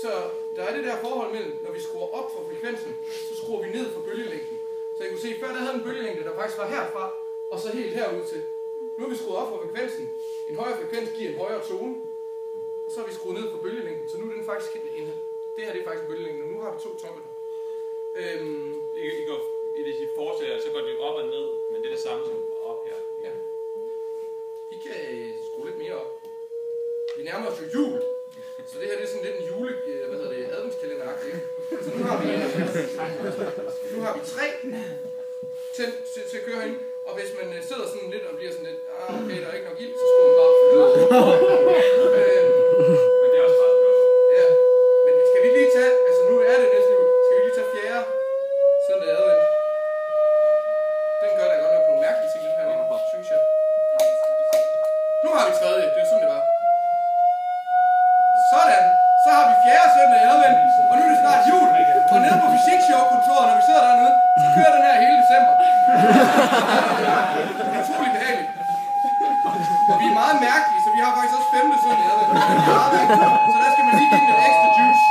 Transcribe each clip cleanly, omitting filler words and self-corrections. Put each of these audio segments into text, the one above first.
Så der er det der forhold mellem, når vi skruer op for frekvensen, så skruer vi ned for bølgelængden. Så I kunne se, før der havde en bølgelængde, der faktisk var herfra, og så helt herud til. Nu har vi skruet op for frekvensen. En højere frekvens giver en højere tone. Og så har vi skruet ned for bølgelængden, så nu er den faktisk det her det er faktisk en bølgelængde, og nu har vi 2 toppe der. Hvis I fortsætter, så går de op og ned, men det er det samme som op her. Ja. Vi kan skrue lidt mere op. Vi nærmer os jo jul, så det her det er sådan lidt en adventskalender-agtigt. Så nu har vi 3 til at køre herinde, og hvis man sidder sådan lidt og bliver sådan lidt, okay, der er ikke nok ild, så skruer man bare op for lyd. Men det er også meget godt. Ja, men skal vi lige tage, altså nu er det næsten jul, skal vi lige tage 4. søndag advent. Den gør der godt nok nogle mærkelige ting her lige, synes jeg. Nu har vi 3. Det er sådan det var. Sådan. Så har vi 4. søndag i advent, og nu er det snart jul. Og nede på fysikshow-kontoret, når vi sidder dernede, så kører den her hele december. Det er utrolig behageligt. Og vi er meget mærkelige, så vi har faktisk også 5. søndag i advent. Så der skal man lige give den lidt ekstra juice.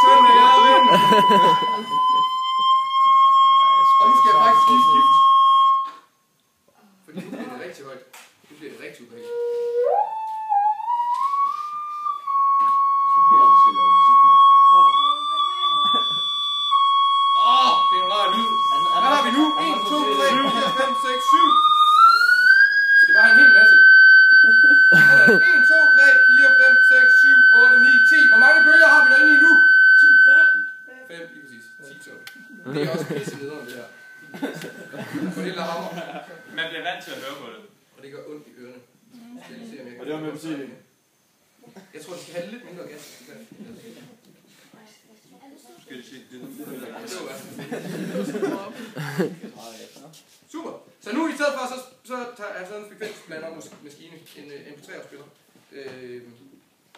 Søndag i advent. Og nu skal jeg faktisk lige skifte. Fordi nu bliver det rigtig højt. Nu bliver det rigtig ubehageligt. Det er en rar lyd. Hvad har vi nu? 1, 2, 3, 4, 5, 6, 7. Skal bare have en hel masse. 1, 2, 3, 4, 5, 6, 7, 8, 9, 10. Hvor mange bølger har vi derinde i nu? 5, lige præcis. 10 tog. Det er også pisse nederen, det her. For det lader hammer. Man bliver vant til at høre på det. Og det gør ondt i ørerne. Og det var med betydning. Jeg tror, de skal have lidt mindre gas. Skal det sige det? Super. Så nu i stedet for, så tager jeg sådan en frekvensblander maskine, en MP3-afspiller.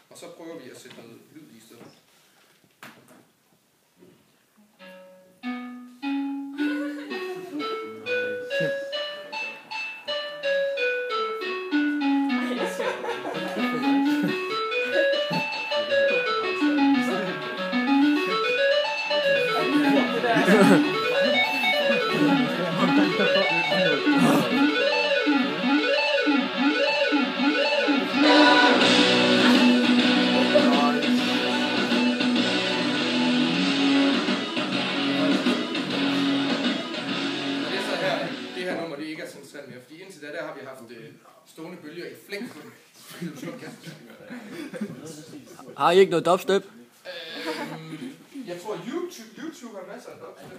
Og så prøver vi at sætte noget lyd i stedet. Fordi indtil der har vi haft stående bølger i flæng på den. Har I ikke noget dubstep? Jeg tror YouTube har masser af dubstep.